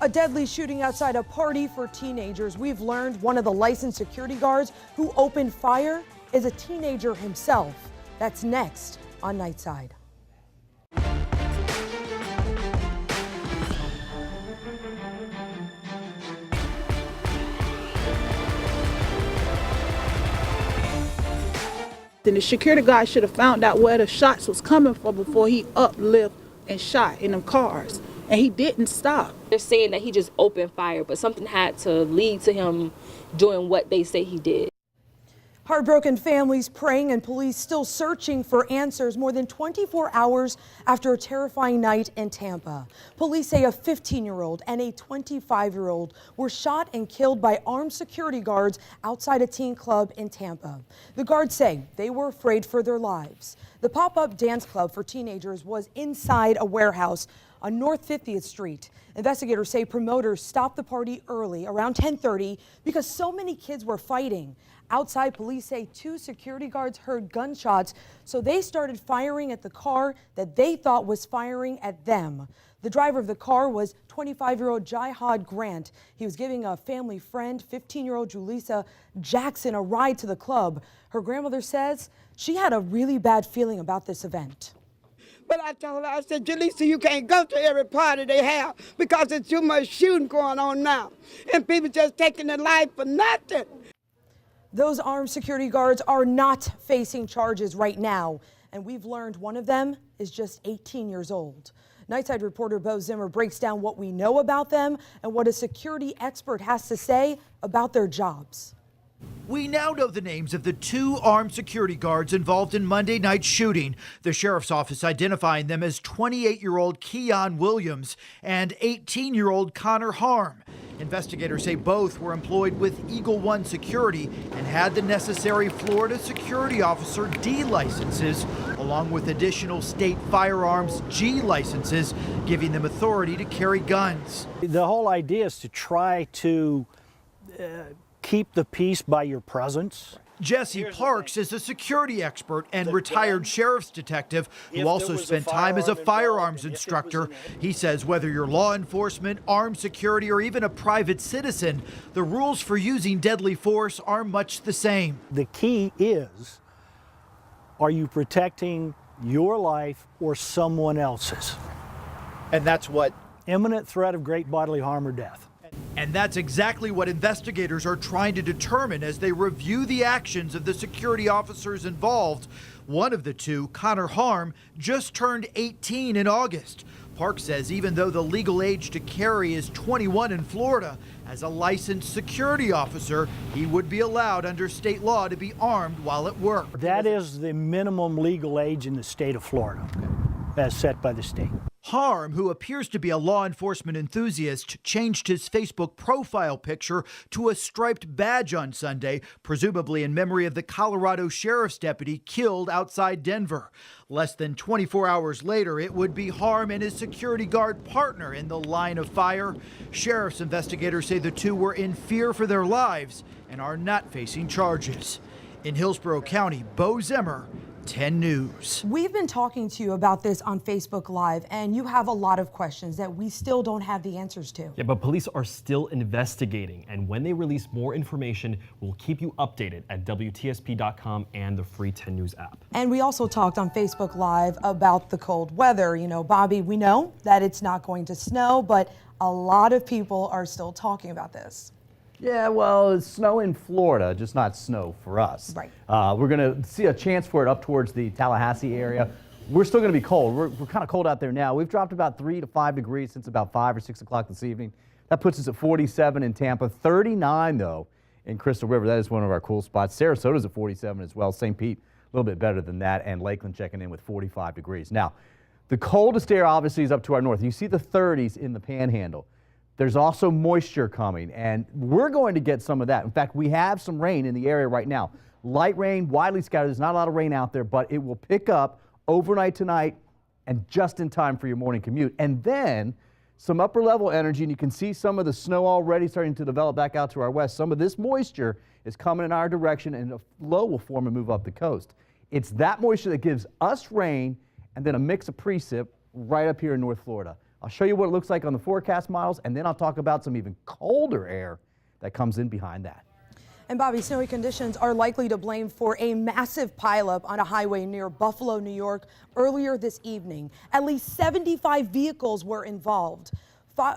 A deadly shooting outside a party for teenagers. We've learned one of the licensed security guards who opened fire is a teenager himself. That's next on Nightside. Then the security guard should have found out where the shots was coming from before he uplift and shot in them cars. And he didn't stop. They're saying that he just opened fire, but something had to lead to him doing what they say he did. Heartbroken families praying and police still searching for answers more than 24 hours after a terrifying night in Tampa. Police say a 15-year-old and a 25-year-old were shot and killed by armed security guards outside a teen club in Tampa. The guards say they were afraid for their lives. The pop-up dance club for teenagers was inside a warehouse on North 50th Street. Investigators say promoters stopped the party early, around 10:30, because so many kids were fighting. Outside, police say 2 security guards heard gunshots, so they started firing at the car that they thought was firing at them. The driver of the car was 25-year-old Jihad Grant. He was giving a family friend, 15-year-old Julissa Jackson, a ride to the club. Her grandmother says she had a really bad feeling about this event. But I told her, I said, Julissa, you can't go to every party they have because there's too much shooting going on now. And people just taking their life for nothing. Those armed security guards are not facing charges right now. And we've learned one of them is just 18 years old. Nightside reporter Bo Zimmer breaks down what we know about them and what a security expert has to say about their jobs. We now know the names of the 2 armed security guards involved in Monday night's shooting. The sheriff's office identifying them as 28-year-old Keon Williams and 18-year-old Connor Harm. Investigators say both were employed with Eagle One Security and had the necessary Florida Security Officer D licenses, along with additional state firearms G licenses, giving them authority to carry guns. The whole idea is to try to keep the peace by your presence. Jesse Parks is a security expert and retired sheriff's detective who also spent time as a firearms instructor. He says whether you're law enforcement, armed security, or even a private citizen, the rules for using deadly force are much the same. The key is, are you protecting your life or someone else's? And that's what? Imminent threat of great bodily harm or death. And that's exactly what investigators are trying to determine as they review the actions of the security officers involved. One of the 2, Connor Harm, just turned 18 in August. Park says even though the legal age to carry is 21 in Florida, as a licensed security officer, he would be allowed under state law to be armed while at work. That is the minimum legal age in the state of Florida, as set by the state. Harm, who appears to be a law enforcement enthusiast, changed his Facebook profile picture to a striped badge on Sunday, presumably in memory of the Colorado sheriff's deputy killed outside Denver. Less than 24 hours later, it would be Harm and his security guard partner in the line of fire. Sheriff's investigators say the 2 were in fear for their lives and are not facing charges. In Hillsborough County, Bo Zimmer, 10 News. We've been talking to you about this on Facebook Live, and you have a lot of questions that we still don't have the answers to. Yeah, but police are still investigating, and when they release more information, we'll keep you updated at WTSP.com and the free 10 News app. And we also talked on Facebook Live about the cold weather. You know, Bobby, we know that it's not going to snow, but a lot of people are still talking about this. Yeah, well, it's snow in Florida, just not snow for us. Right. We're going to see a chance for it up towards the Tallahassee area. We're still going to be cold. We're kind of cold out there now. We've dropped about 3 to 5 degrees since about 5 or 6 o'clock this evening. That puts us at 47 in Tampa, 39 though in Crystal River. That is one of our cool spots. Sarasota's at 47 as well. St. Pete, a little bit better than that, and Lakeland checking in with 45 degrees. Now, the coldest air obviously is up to our north. You see the 30s in the Panhandle. There's also moisture coming, and we're going to get some of that. In fact, we have some rain in the area right now. Light rain, widely scattered. There's not a lot of rain out there, but it will pick up overnight tonight and just in time for your morning commute. And then some upper level energy, and you can see some of the snow already starting to develop back out to our west. Some of this moisture is coming in our direction, and a low will form and move up the coast. It's that moisture that gives us rain and then a mix of precip right up here in North Florida. I'll show you what it looks like on the forecast models, and then I'll talk about some even colder air that comes in behind that. And Bobby, snowy conditions are likely to blame for a massive pileup on a highway near Buffalo, New York earlier this evening. At least 75 vehicles were involved.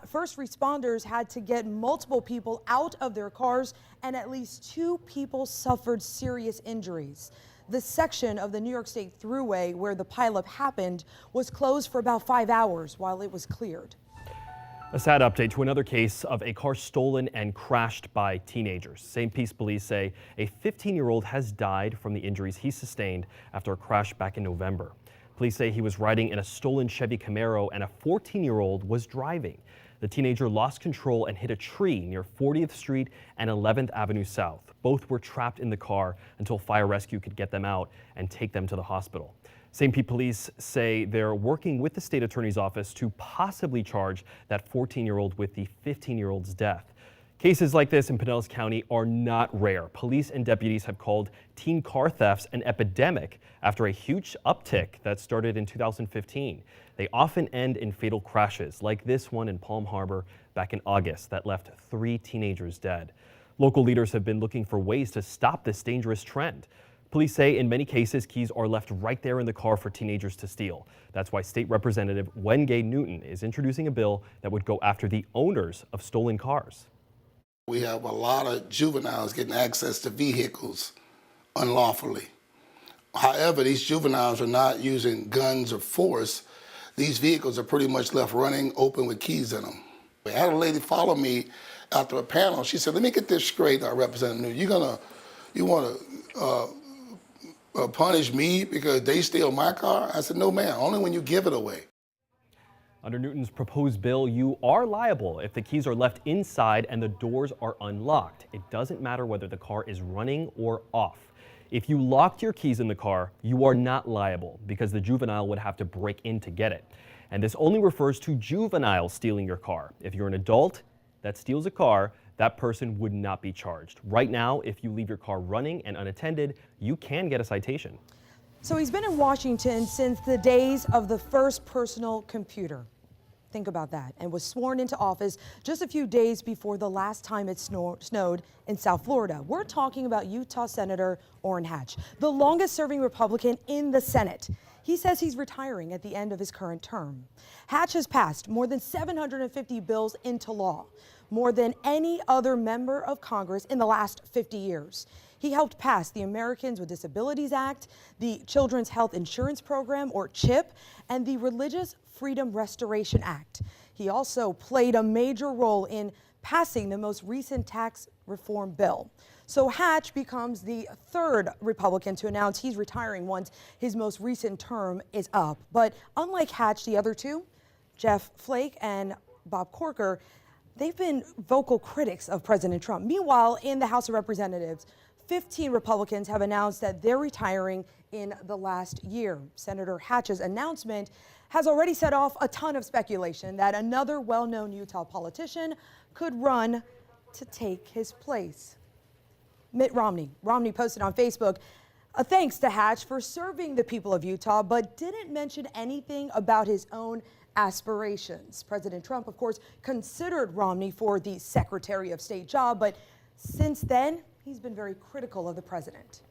First responders had to get multiple people out of their cars, and at least 2 people suffered serious injuries. The section of the New York State Thruway where the pileup happened was closed for about 5 hours while it was cleared. A sad update to another case of a car stolen and crashed by teenagers. St. Pete police say a 15-year-old has died from the injuries he sustained after a crash back in November. Police say he was riding in a stolen Chevy Camaro and a 14-year-old was driving. The teenager lost control and hit a tree near 40th Street and 11th Avenue South. Both were trapped in the car until fire rescue could get them out and take them to the hospital. St. Pete police say they're working with the state attorney's office to possibly charge that 14-year-old with the 15-year-old's death. Cases like this in Pinellas County are not rare. Police and deputies have called teen car thefts an epidemic after a huge uptick that started in 2015. They often end in fatal crashes, like this one in Palm Harbor back in August that left 3 teenagers dead. Local leaders have been looking for ways to stop this dangerous trend. Police say in many cases, keys are left right there in the car for teenagers to steal. That's why State Representative Wengay Newton is introducing a bill that would go after the owners of stolen cars. We have a lot of juveniles getting access to vehicles unlawfully. However, these juveniles are not using guns or force. These vehicles are pretty much left running open with keys in them. I had a lady follow me after a panel. She said, "Let me get this straight, Representative Newton. You want to punish me because they steal my car?" I said, "No, ma'am, only when you give it away." Under Newton's proposed bill, you are liable if the keys are left inside and the doors are unlocked. It doesn't matter whether the car is running or off. If you locked your keys in the car, you are not liable because the juvenile would have to break in to get it. And this only refers to juveniles stealing your car. If you're an adult that steals a car, that person would not be charged. Right now, if you leave your car running and unattended, you can get a citation. So he's been in Washington since the days of the first personal computer. Think about that. And was sworn into office just a few days before the last time it snowed in South Florida. We're talking about Utah Senator Orrin Hatch, the longest serving Republican in the Senate. He says he's retiring at the end of his current term. Hatch has passed more than 750 bills into law, more than any other member of Congress in the last 50 years. He helped pass the Americans with Disabilities Act, the Children's Health Insurance Program, or CHIP, and the Religious Freedom Restoration Act. He also played a major role in passing the most recent tax reform bill. So Hatch becomes the 3rd Republican to announce he's retiring once his most recent term is up. But unlike Hatch, the other 2, Jeff Flake and Bob Corker, they've been vocal critics of President Trump. Meanwhile, in the House of Representatives, 15 Republicans have announced that they're retiring in the last year. Senator Hatch's announcement has already set off a ton of speculation that another well-known Utah politician could run to take his place. Mitt Romney. Romney posted on Facebook a thanks to Hatch for serving the people of Utah, but didn't mention anything about his own aspirations. President Trump, of course, considered Romney for the Secretary of State job, but since then, he's been very critical of the president.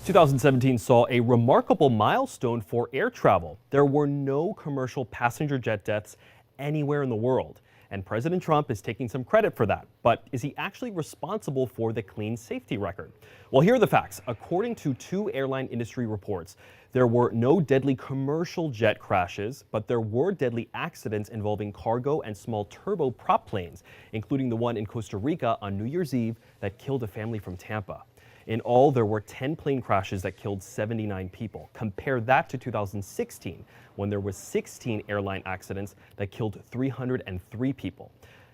2017 saw a remarkable milestone for air travel. There were no commercial passenger jet deaths anywhere in the world. And President Trump is taking some credit for that. But is he actually responsible for the clean safety record? Well, here are the facts. According to 2 airline industry reports, there were no deadly commercial jet crashes, but there were deadly accidents involving cargo and small turboprop planes, including the one in Costa Rica on New Year's Eve that killed a family from Tampa. In all, there were 10 plane crashes that killed 79 people. Compare that to 2016, when there was 16 airline accidents that killed 303 people.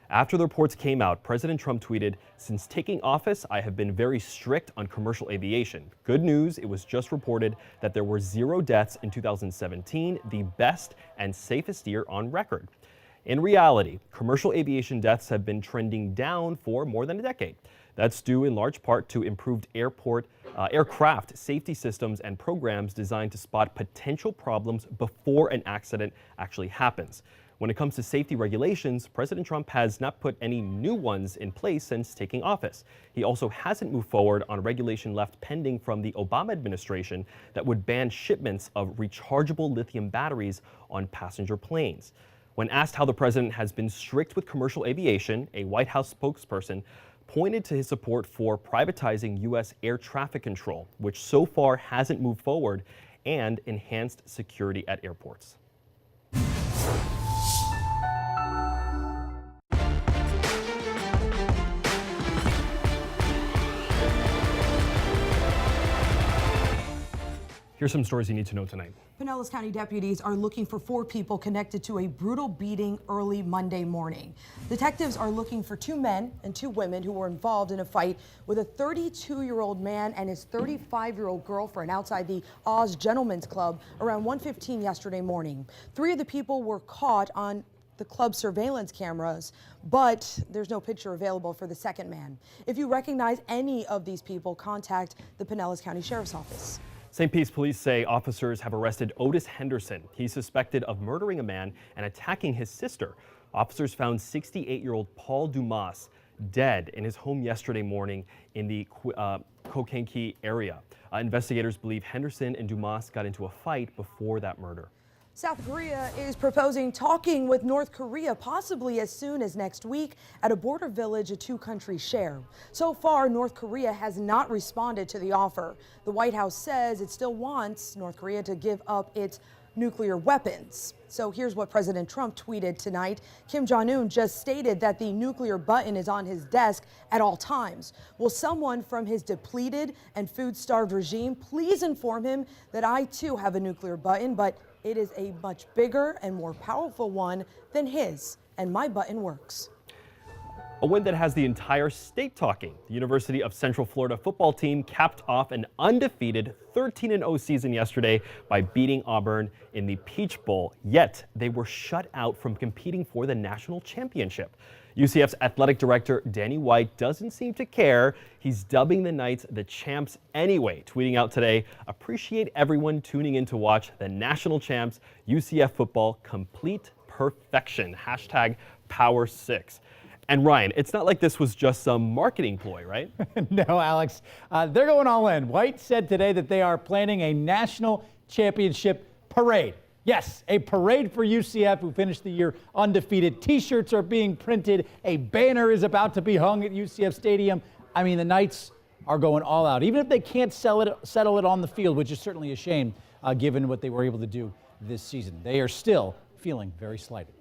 After the reports came out, President Trump tweeted, "Since taking office, I have been very strict on commercial aviation. Good news, it was just reported that there were 0 deaths in 2017, the best and safest year on record." In reality, commercial aviation deaths have been trending down for more than a decade. That's due in large part to improved aircraft safety systems and programs designed to spot potential problems before an accident actually happens. When it comes to safety regulations, President Trump has not put any new ones in place since taking office. He also hasn't moved forward on regulation left pending from the Obama administration that would ban shipments of rechargeable lithium batteries on passenger planes. When asked how the president has been strict with commercial aviation, a White House spokesperson pointed to his support for privatizing U.S. air traffic control, which so far hasn't moved forward, and enhanced security at airports. Here's some stories you need to know tonight. Pinellas County deputies are looking for 4 people connected to a brutal beating early Monday morning. Detectives are looking for 2 men and 2 women who were involved in a fight with a 32-year-old man and his 35-year-old girlfriend outside the Oz Gentlemen's Club around 1:15 yesterday morning. 3 of the people were caught on the club surveillance cameras, but there's no picture available for the second man. If you recognize any of these people, contact the Pinellas County Sheriff's Office. St. Pete police say officers have arrested Otis Henderson. He's suspected of murdering a man and attacking his sister. Officers found 68-year-old Paul Dumas dead in his home yesterday morning in the Cocaine Key area. Investigators believe Henderson and Dumas got into a fight before that murder. South Korea is proposing talking with North Korea possibly as soon as next week at a border village a 2 countries share. So far, North Korea has not responded to the offer. The White House says it still wants North Korea to give up its nuclear weapons. So here's what President Trump tweeted tonight. Kim Jong-un just stated that the nuclear button is on his desk at all times. Will someone from his depleted and food-starved regime please inform him that I too have a nuclear button, but it is a much bigger and more powerful one than his, and my button works. A win that has the entire state talking. The University of Central Florida football team capped off an undefeated 13-0 season yesterday by beating Auburn in the Peach Bowl, yet they were shut out from competing for the national championship. UCF's athletic director Danny White doesn't seem to care. He's dubbing the Knights the champs anyway, tweeting out today, "Appreciate everyone tuning in to watch the national champs, UCF football, complete perfection. #Power6. And Ryan, it's not like this was just some marketing ploy, right? No, Alex. They're going all in. White said today that they are planning a national championship parade. Yes, a parade for UCF, who finished the year undefeated. T-shirts are being printed. A banner is about to be hung at UCF Stadium. I mean, the Knights are going all out, even if they can't settle it on the field, which is certainly a shame given what they were able to do this season. They are still feeling very slighted.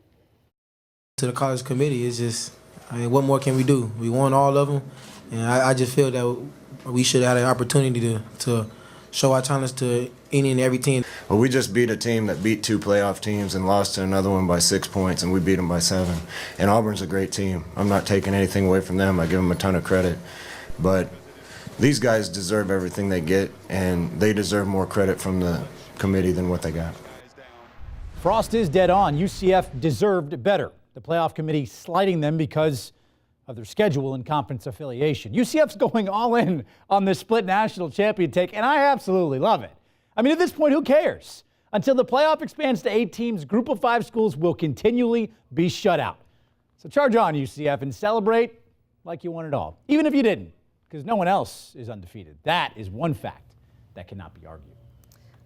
To the college committee, it's just, I mean, what more can we do? We won all of them, and I just feel that we should have had an opportunity to show our talents to any and every team. Well, we just beat a team that beat 2 playoff teams and lost to another one by 6 points, and we beat them by 7. And Auburn's a great team. I'm not taking anything away from them. I give them a ton of credit. But these guys deserve everything they get, and they deserve more credit from the committee than what they got. Frost is dead on. UCF deserved better. The playoff committee slighting them because of their schedule and conference affiliation. UCF's going all in on this split national champion take, and I absolutely love it. I mean, at this point, who cares? Until the playoff expands to 8 teams, Group of 5 schools will continually be shut out. So charge on, UCF, and celebrate like you won it all, even if you didn't, because no one else is undefeated. That is one fact that cannot be argued.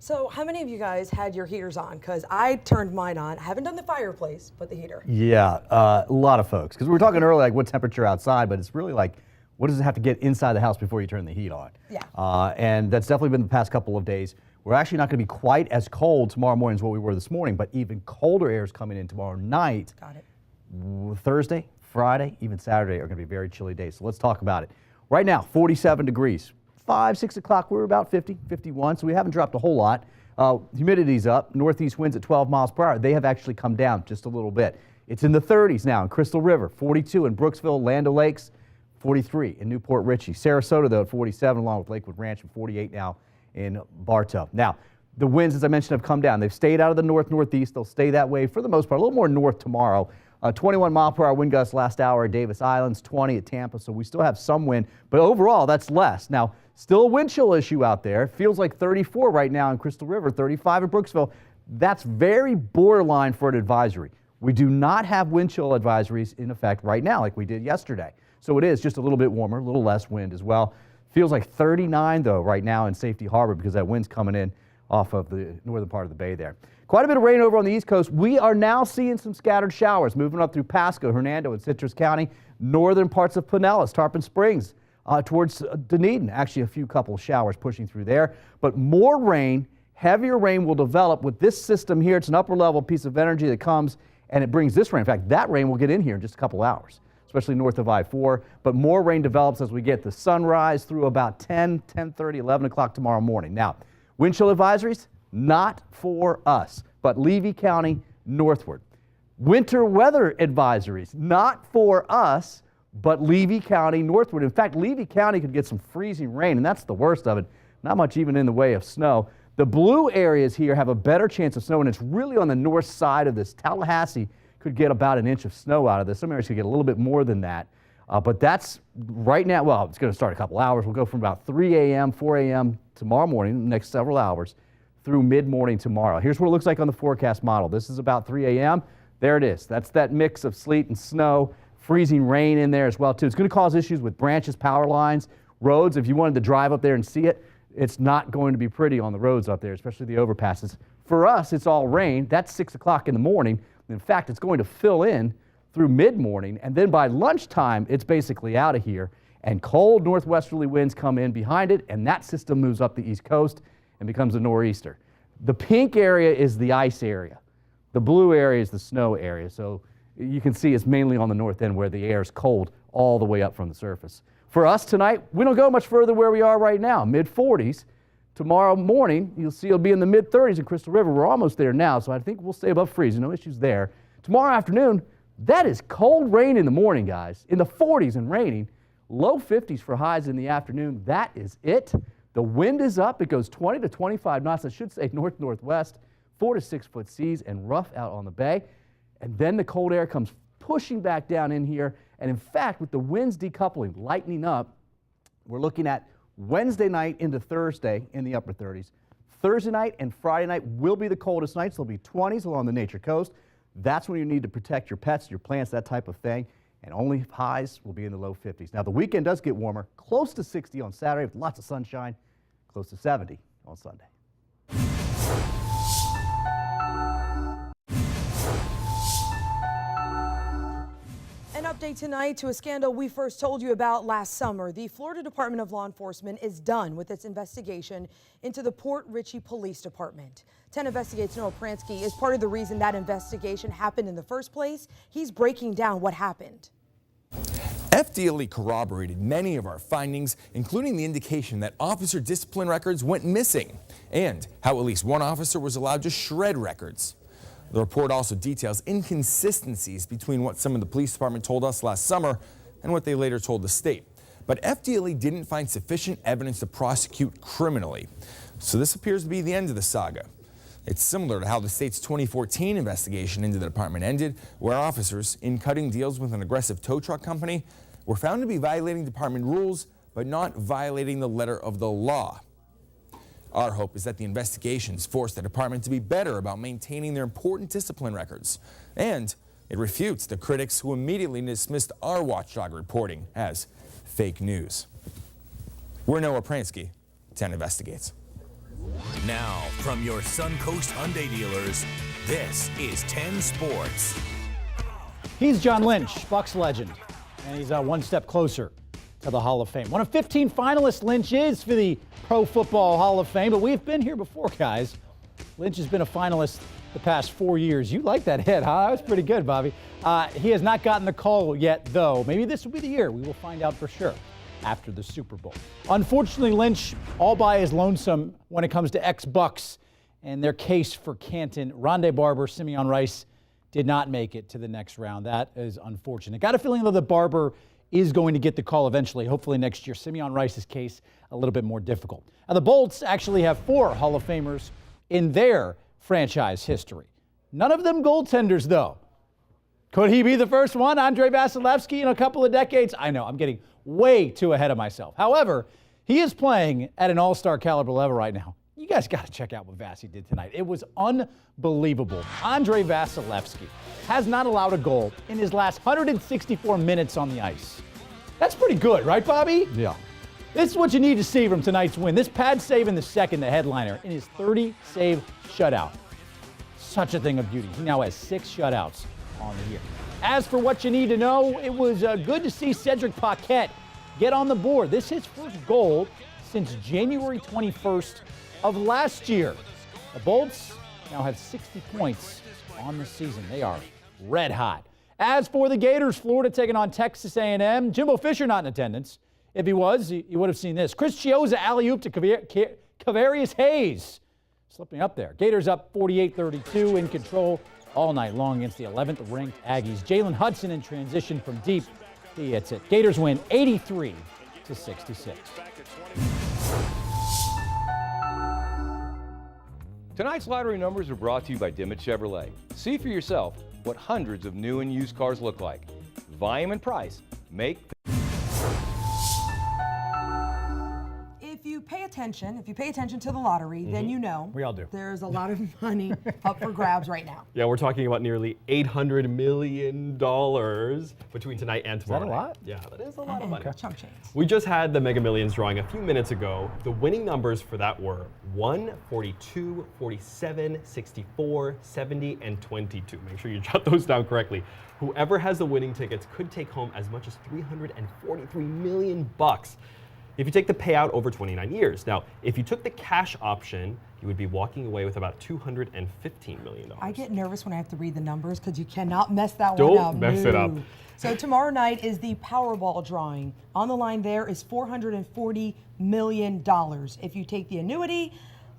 So how many of you guys had your heaters on? Because I turned mine on. I haven't done the fireplace, but the heater. Yeah, a lot of folks. Because we were talking earlier, like what temperature outside, but it's really like, what does it have to get inside the house before you turn the heat on? Yeah. And that's definitely been the past couple of days. We're actually not going to be quite as cold tomorrow morning as what we were this morning, but even colder air is coming in tomorrow night. Got it. Thursday, Friday, even Saturday are going to be very chilly days. So let's talk about it. Right now, 47 degrees. 5, 6 o'clock, we were about 50, 51, so we haven't dropped a whole lot. Humidity's up. Northeast winds at 12 miles per hour. They have actually come down just a little bit. It's in the 30s now in Crystal River, 42 in Brooksville, Land O'Lakes, 43 in Newport Richey. Sarasota, though, at 47, along with Lakewood Ranch, and 48 now in Bartow. Now, the winds, as I mentioned, have come down. They've stayed out of the north-northeast. They'll stay that way for the most part, a little more north tomorrow. 21 mile per hour wind gusts last hour at Davis Islands, 20 at Tampa, so we still have some wind, but overall that's less. Now, still a wind chill issue out there. Feels like 34 right now in Crystal River, 35 in Brooksville. That's very borderline for an advisory. We do not have wind chill advisories in effect right now like we did yesterday. So it is just a little bit warmer, a little less wind as well. Feels like 39 though right now in Safety Harbor because that wind's coming in off of the northern part of the bay there. Quite a bit of rain over on the East Coast. We are now seeing some scattered showers moving up through Pasco, Hernando, and Citrus County, northern parts of Pinellas, Tarpon Springs, towards Dunedin. Actually, a few couple showers pushing through there. But more rain, heavier rain will develop with this system here. It's an upper level piece of energy that comes and it brings this rain. In fact, that rain will get in here in just a couple hours, especially north of I-4. But more rain develops as we get the sunrise through about 10:30, 11 o'clock tomorrow morning. Now, wind chill advisories, not for us, but Levy County northward. Winter weather advisories, not for us, but Levy County northward. In fact, Levy County could get some freezing rain, and that's the worst of it. Not much even in the way of snow. The blue areas here have a better chance of snow, and it's really on the north side of this. Tallahassee could get about an inch of snow out of this. Some areas could get a little bit more than that. But that's right now, well, it's going to start a couple hours. We'll go from about 3 a.m., 4 a.m. tomorrow morning, the next several hours, through mid-morning tomorrow. Here's what it looks like on the forecast model. This is about 3 a.m. There it is. That's that mix of sleet and snow, freezing rain in there as well, too. It's going to cause issues with branches, power lines, roads. If you wanted to drive up there and see it, it's not going to be pretty on the roads up there, especially the overpasses. For us, it's all rain. That's 6 o'clock in the morning. In fact, it's going to fill in through mid-morning, and then by lunchtime, it's basically out of here, and cold northwesterly winds come in behind it, and that system moves up the East Coast and becomes a nor'easter. The pink area is the ice area. The blue area is the snow area, so you can see it's mainly on the north end where the air is cold all the way up from the surface. For us tonight, we don't go much further where we are right now, mid-40s. Tomorrow morning, you'll see it'll be in the mid-30s in Crystal River. We're almost there now, so I think we'll stay above freezing. No issues there. Tomorrow afternoon, that is cold rain in the morning, guys. In the 40s and raining. Low 50s for highs in the afternoon. That is it. The wind is up. It goes 20 to 25 knots. I should say north-northwest. 4 to 6 foot seas and rough out on the bay. And then the cold air comes pushing back down in here. And in fact, with the winds decoupling, lightening up, we're looking at Wednesday night into Thursday in the upper 30s. Thursday night and Friday night will be the coldest nights. There'll be 20s along the Nature Coast. That's when you need to protect your pets, your plants, that type of thing. And only highs will be in the low 50s. Now, the weekend does get warmer, close to 60 on Saturday with lots of sunshine, close to 70 on Sunday. An update tonight to a scandal we first told you about last summer. The Florida Department of Law Enforcement is done with its investigation into the Port Richey Police Department. 10 Investigates Noah Pransky is part of the reason that investigation happened in the first place. He's breaking down what happened. FDLE corroborated many of our findings, including the indication that officer discipline records went missing and how at least one officer was allowed to shred records. The report also details inconsistencies between what some of the police department told us last summer and what they later told the state. But FDLE didn't find sufficient evidence to prosecute criminally. So this appears to be the end of the saga. It's similar to how the state's 2014 investigation into the department ended, where officers, in cutting deals with an aggressive tow truck company, were found to be violating department rules, but not violating the letter of the law. Our hope is that the investigations force the department to be better about maintaining their important discipline records. And it refutes the critics who immediately dismissed our watchdog reporting as fake news. We're Noah Pransky, 10 Investigates. Now, from your Suncoast Hyundai dealers, this is 10 Sports. He's John Lynch, Bucks legend, and he's one step closer to the Hall of Fame. One of 15 finalists Lynch is for the Pro Football Hall of Fame, but we've been here before, guys. Lynch has been a finalist the past 4 years. You like that hit, huh? That was pretty good, Bobby. He has not gotten the call yet, though. Maybe this will be the year. We will find out for sure after the Super Bowl. Unfortunately, Lynch all by his lonesome when it comes to ex-Bucks and their case for Canton. Rondé Barber, Simeon Rice did not make it to the next round. That is unfortunate. Got a feeling, though, that Barber is going to get the call eventually, hopefully next year. Simeon Rice's case a little bit more difficult. Now, the Bolts actually have 4 Hall of Famers in their franchise history. None of them goaltenders, though. Could he be the first one? Andrei Vasilevsky in a couple of decades? I know, I'm getting way too ahead of myself. However, he is playing at an all-star caliber level right now. You guys got to check out what Vassy did tonight. It was unbelievable. Andrei Vasilevsky has not allowed a goal in his last 164 minutes on the ice. That's pretty good, right, Bobby? Yeah. This is what you need to see from tonight's win. This pad save in the second, the headliner, in his 30-save shutout. Such a thing of beauty. He now has 6 shutouts on the year. As for what you need to know, it was good to see Cedric Paquette get on the board. This is his first goal since January 21st of last year. The Bolts now have 60 points on the season. They are red hot. As for the Gators, Florida taking on Texas A&M. Jimbo Fisher not in attendance. If he was, he would have seen this. Chris Chioza alley-oop to Kavarius Hayes. Slipping up there. Gators up 48-32 in control all night long against the 11th ranked Aggies. Jalen Hudson in transition from deep. He hits it. Gators win 83-66. Tonight's lottery numbers are brought to you by Dimmitt Chevrolet. See for yourself what hundreds of new and used cars look like. Volume and price make. If you pay attention to the lottery, then you know We all do. there's a lot of money up for grabs right now. Yeah, we're talking about nearly $800 million between tonight and tomorrow. Is that a lot? Yeah, that is a lot of money. Chump change. We just had the Mega Millions drawing a few minutes ago. The winning numbers for that were 1, 42, 47, 64, 70, and 22. Make sure you jot those down correctly. Whoever has the winning tickets could take home as much as $343 million if you take the payout over 29 years. Now, if you took the cash option, you would be walking away with about $215 million. I get nervous when I have to read the numbers because you cannot mess that Don't one up. mess it up. So tomorrow night is the Powerball drawing. On the line there is $440 million. If you take the annuity,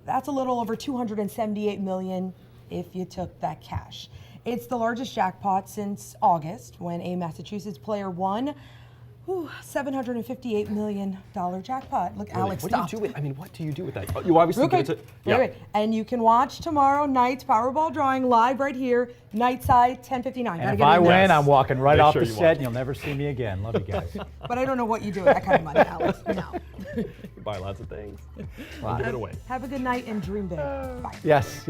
that's a little over $278 million if you took that cash. It's the largest jackpot since August when a Massachusetts player won $758 million jackpot. Look, Really? Alex, What stop. do you do with? I mean, what do you do with that? Oh, you obviously Okay. give it to. Wait. And you can watch tomorrow night's Powerball drawing live right here, Nightside, 10:59. And if I win, I'm walking right Make off sure the you set watch. and you'll never see me again. Love you guys. But I don't know what you do with that kind of money, Alex. No. You buy lots of things. Give it away. Have a good night and dream big. Bye. Yes.